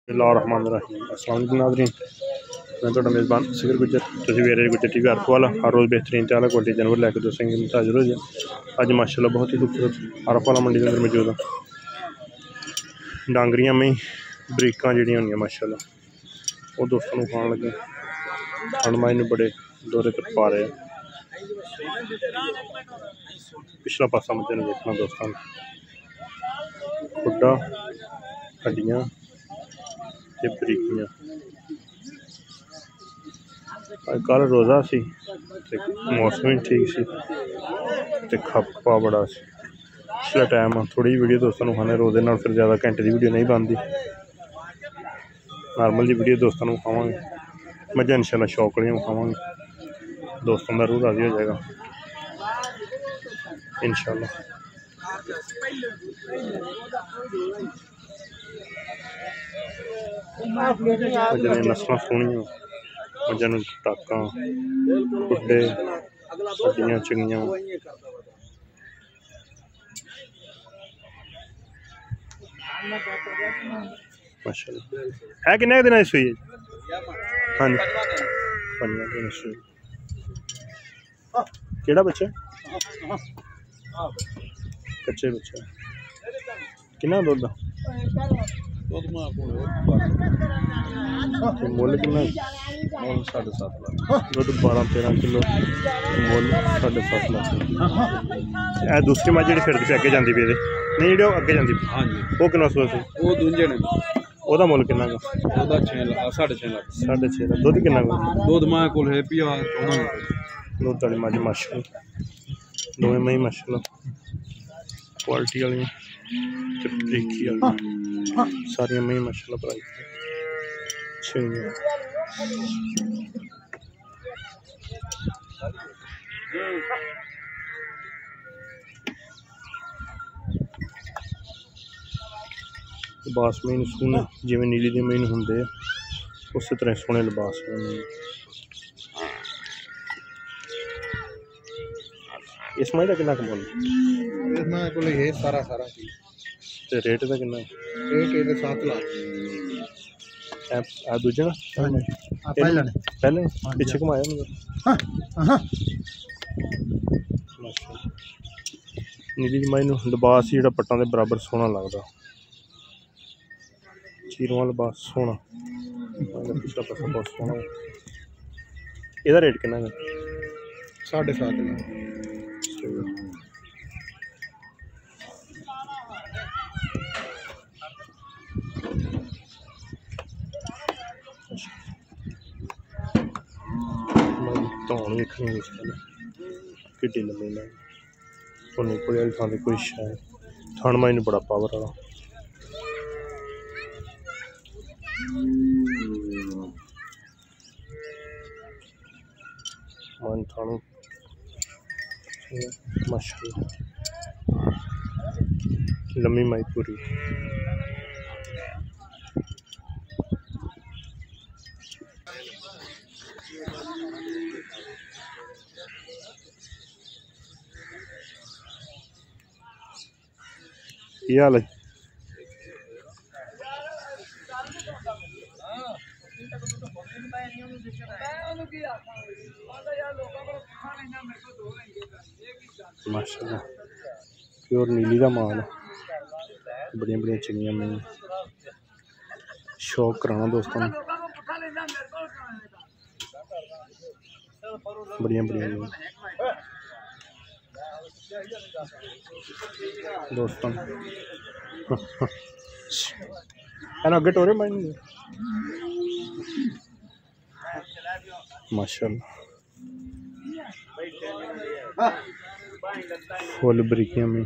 बिस्मिल्लाहिर्रहमानिर्रहीम। अस्सलाम वालेकुम नाज़रीन, मैं तो मेज़बान सिगर गुजर तुझे वे गुजर टी वी हर वाला हर रोज़ बेहतरीन त्याला क्वालिटी जानवर लैके दोस्तों की हाजिर हो जाए। अज माशाल्लाह बहुत ही खूबसूरत हरफ वाला मंडी के अंदर मौजूद है। डांगरियां में बरीकां जड़ियां होंगी माशाल्लाह वो दोस्तों को खान लगे हणमाई ने बड़े दौरे पर पा रहे हैं। पिछला पासा मुझे देखना दोस्तों खुड्डा हड्डियां बरीकियां कल रोज़ा सी मौसम भी ठीक सी खप्पा बड़ा सी पिछला टाइम थोड़ी वीडियो दोस्तों खाने रोज़े नाल फिर ज़्यादा घंटे की वीडियो नहीं बनती नॉर्मल जी वीडियो दोस्तों को खावांगे मजा इंशाल्लाह शौक वाली खावांगे दोस्तों का रूह राजी हो जाएगा इंशाल्लाह। नस्ल सोहनिया मजा टाका खुडे हड्डियां चंगियां माशाल्लाह है किन्ने दिन सूई हाँ जी 5 दिन सूई केड़ा बच्चा कच्चे बच्चा किन्ना दुध मुल किन्ना मुल 7.5 लाख दुध 12-13 किलो मुल 7.5 लाख दूसरी मझ जी फिरती अगे जाती भी नहीं जी अगे जाती हाँ जी वो किन्ना सूआ सी वो दूजे ने ओदा मुल किन्ना 6.5 लाख 6.5 लाख दुध किन्ना दुध मां कोल है पिया 14 दुध वाली मझ माशाल्लाह दोवें मई माशाल्लाह क्वालिटी वाली देखी सारिया मई माशाल्लाह भराई लिबास महीन सोहने जिवें नीली दी महीन होंदे उस तरह सोहने लिबास इस मई का कितना मुल सारा ते रेट का कितना रेट 7 लाख दूजे ना पहले पिछे घुमाया नीली दी मई लिबास ही जो पट्टां के बराबर सोहना लगता चीरों वाला लिबास सोहना पिछला पासा बहुत सोहना ਇਹਦਾ रेट कितना है 7.5 लाख धौन वेखनी कि लम्बी मैं सोनी कोई वाली थां कोई शायद थन माई बड़ा पावर वाला मन थानू माशाल्लाह लम्बी माई पूरी ये हाल है माशाल्लाह प्योर नीली का माल बड़िया बड़िया चंगियां मैं शौक कराना दोस्तों बड़िया बड़िया दोस्तों अगे टोरे मारेंगे माशाल्लाह फुल बरीकियां में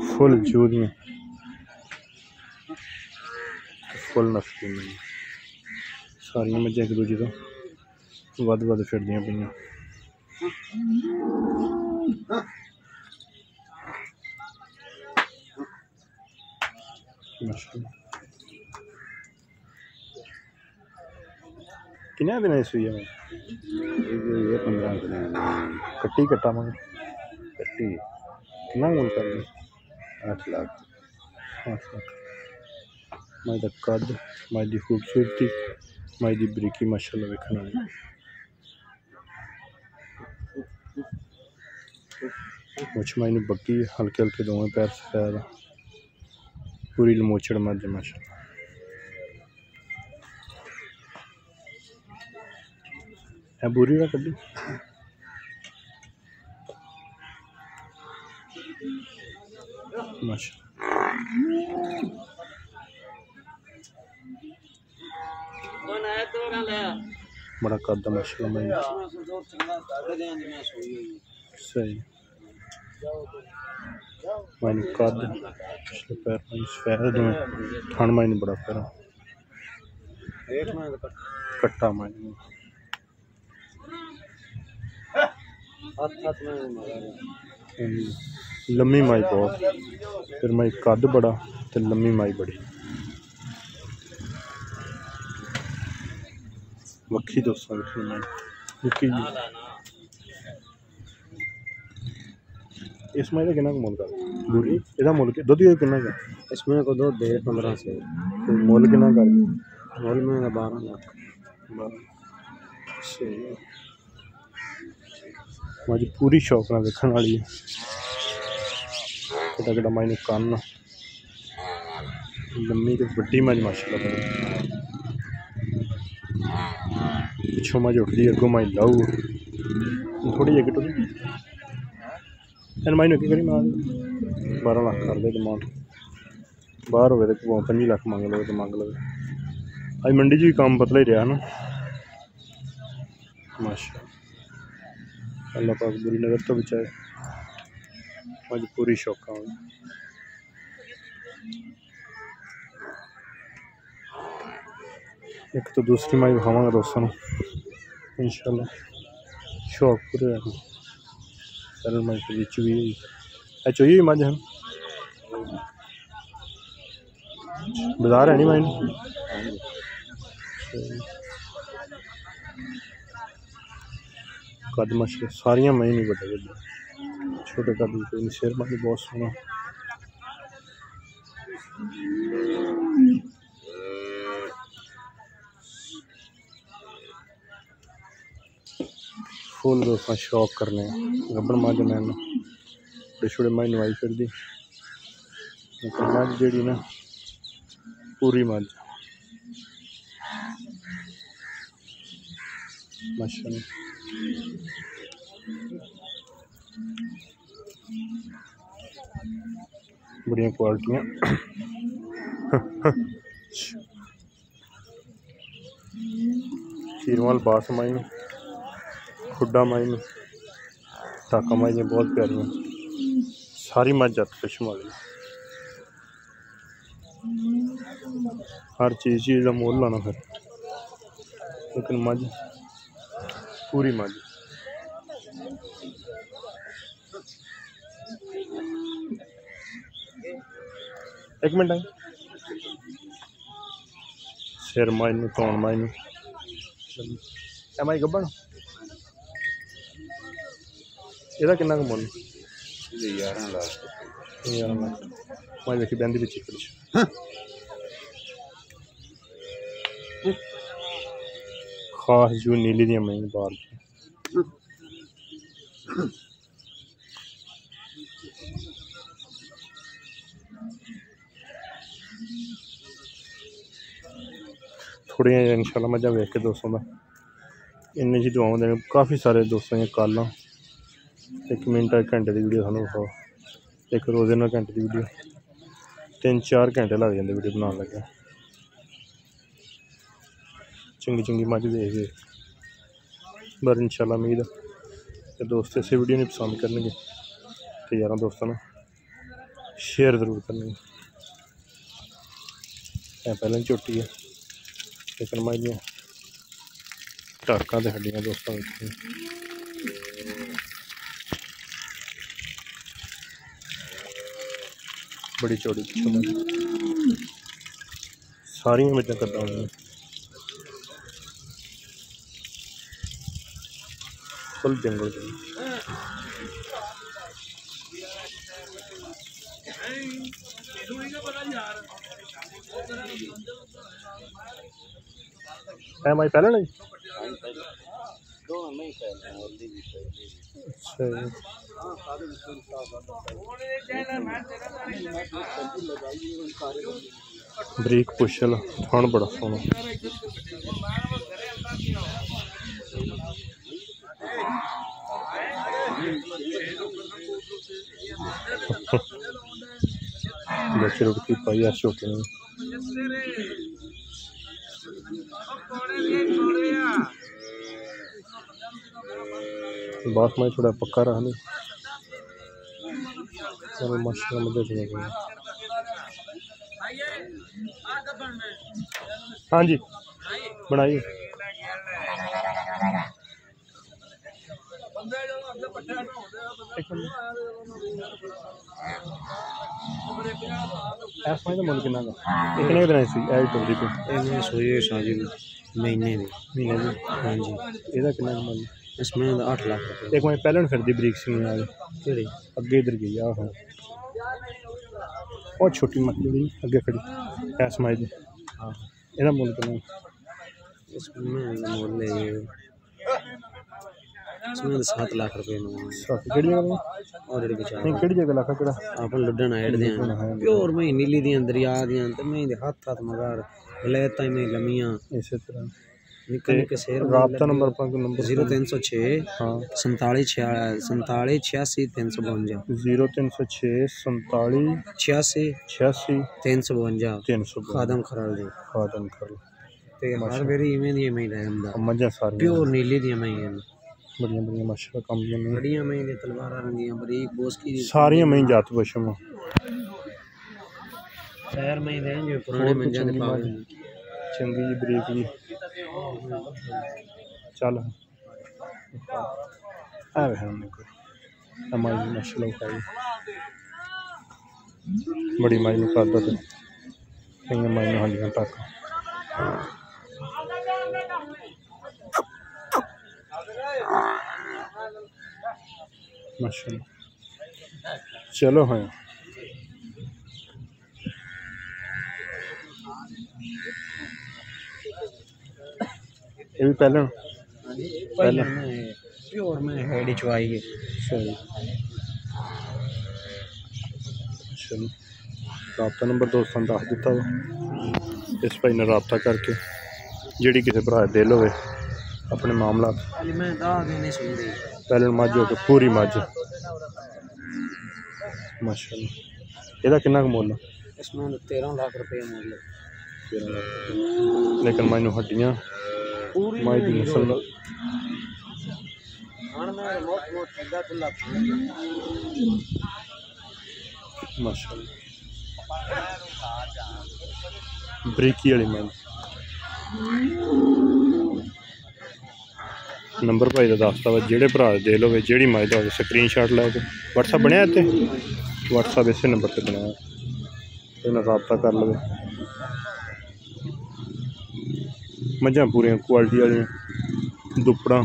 फुल जूद में फुल नस्ली में सारिया मझा एक दूजे तो वध फिरदियां पईयां माशाल्लाह किन्ने दिन सूई है 15 दिन कट्टी कट्टा मैं कट्टी कितना मुल कर 8 लाख मज का कद, मज की खूबसूरती, मज की बरीकी माशाअल्लाह वेखने वाली। मुछ मज नूं बग्गी हल्के हल्के दोवें पैर सफेद, पूरी लमोचड़ मज है माशाअल्लाह। है बुरी ना कड्डी माशाअल्लाह। बड़ा कद माशाअल्लाह सही मैंने कद पिछले पैर सफेद ठंड मैंने बड़ा पैर कट्टा मैंने लम्मी माई बहुत, फिर माई कद बड़ा तो लम्मी माई बड़ी वक्खी दोस्तों निक्की जी। इस माई का कितना मुल कर बुरी ਇਹਦਾ ਮੁੱਲ ਕਿ ਦੁੱਧ कितना का इसमें को दो दे 15 से ਮੁੱਲ कितना कर मोल में 12 लाख। सही मज पूरी शौक ना देखने वाली है। किता किता माई ने कन्न लम्मी तो बड़ी मज माशाअल्लाह बड़ी पिछों मज उठती अगों माई लाऊ थोड़ी जी टुरी माई ने करी मार 12 लाख कर दे डिमांड बाहर हो 25 लाख मंग लो तो मंग लो। अज मंडी च भी काम पतला ही रहा ना माशाअल्लाह। अल्लाह पाक बुरी नज़र तो बचाए। अज पूरी शौका एक तो दूसरी माई विखावगा दोस्तों इंशाअल्लाह शौक पूरे सरल माई भी चाहिए मज है बाजार है नहीं माई कद मछली सारिया मई नहीं बड़े बड़े छोटे कद कोई शेर माली बहुत सोहना फुल दोस्तों शौक करने गब्बन मज लैन बड़े छोटे मज नवाई फिर दी मज जी ना पूरी मज माशाअल्लाह। बड़िया क्वालिटियां चीरवाल बास माई खुड्डा माई टाका माई बहुत प्यारियां सारी मज जत पिछम वाली हर चीज़ का मोल लाना फिर लेकिन मज पूरी मज एक मिनट आई सिर माई तौन माई माई गब्बन ਇਹਦਾ किन्ना मुल 11 लाख मैं देखी बहती पिछे कुछ खास जू नीली दी मई बाल थोड़िया इंशाल्लाह मजा वेख के दोस्तों का इन्नी जी दुआओं देने काफ़ी सारे दोस्तों की कल एक मिनट एक घंटे की वीडियो थानू विखाओ एक रोज़ ना घंटे की वीडियो 3-4 घंटे लग जाते वीडियो बनाने लगे चंगी चंगी मज देख पर इंशाल्लाह उम्मीद कि दोस्त इस वीडियो नहीं पसंद करने तो यार दोस्तों शेयर जरूर करने पहले झोटी है लेकिन माई दियाँ टाका तो हड्डियाँ दोस्तों बड़ी चौड़ी सारिया मजा करता हूँ फुल जंगल है भाई पहले ना जी? अच्छा जी। बरीक पुछल थन बड़ा सोहना। बच्चे रुड़की पाई यार छोटे ने। बास में थोड़ा पक्का रहा नहीं। चलो माशाल्लाह मजे चले गए। हाँ जी बनाइए। मुल किन्ना कितने दिन सोई शादी महीने दी। महीने दी? हाँ जी। ਇਹਦਾ ਕਿੰਨਾ ਮੁੱਲ? इसमें 8 लाख रुपये। एक मैं पहले फिर दी बरीक सी आ केड़ी अगे इधर गई आह और छोटी मछली अगे खड़ी ऐस माई दी। हाँ ਇਹਦਾ ਮੁੱਲ ਕਿੰਨਾ? इसमें मोल ले इसमें 7 लाख रुपये में ਕਿਹੜੀ ਜਗ੍ਹਾ और जेडी बचा नहीं ਕਿਹੜੀ ਜਗ੍ਹਾ ਲੱਖਾ ਕਿਹੜਾ अपन लुडन हेड दे प्योर में नीली दी दरिया दी ते मैं हाथ हाथ मगार वलैता में लमियां इसी तरह निक्के निक्के शेर राब्ता नंबर पर नंबर 0306 हाँ 47 86 352 0306 47 86 86 352 300 खादम खराल जी खादम कर ते हर वेरी इवें दी मैं रहंदा मजा सारी प्योर नीली दी मैं बड़िया बड़िया माशाल्लाह कम दी बड़ियां मैं दी तलवारां रंगियां बरीक बोसकी दी सारी मैं जात बशम खैर मैं दें जो पुराने मंजा दे पावे चंगी जी बरीक जी चल आ वे हमने कोई हमारी माशाल्लाह उठाई बड़ी माई नु करदा ते कई माई नु हंडियां तक माशाल्लाह। चलो हाँ ये भी पहले पहले प्योर में हेड चवाई है सही। चलो रबता नंबर दोस्तों दस दिता वा इस भाई ने रबता करके जी किसी भरा दिल हो अपने मामला पहले मझ हो के पूरी मझ माशाल्लाह। ਇਹਦਾ ਕਿੰਨਾ ਕੁ ਮੁੱਲ? इसमें 13 लाख रुपये मूल्य। 13 लाख लेकिन मैनू हड्डियां पूरी माई दी नस्ल माशाल्लाह बरीकी वाली मैं नंबर भाई का दसता वा जेड़े भरा दिल हो जी मज का स्क्रीन शॉट लैके व्हाट्सएप बनया इतने व्हाट्सएप इस नंबर पर बनाया इन्हें रबता कर लो। मझां पूरी क्वालिटी वाली दुपड़ा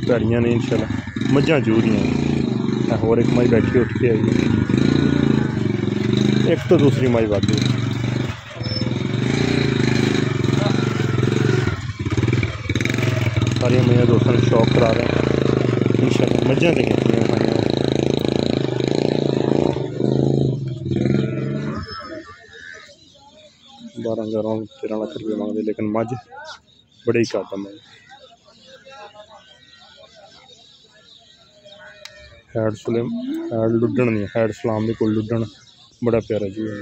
भैड़ियां ने इंशाल्लाह मझां जूदियां होर एक मझ बैठी उठ के आई एक तो दूसरी मझ वादी सारिया मझां दोस्तों ने शौक करा रहे हैं इंशाल्लाह मझां दियां 12-13 लाख रुपये मांगते लेकिन मझ बड़े ही घट मैं हैड सुलेम हैड लुडन नहीं हैड सलाम के कोल लुडन बड़ा प्यारा जी है।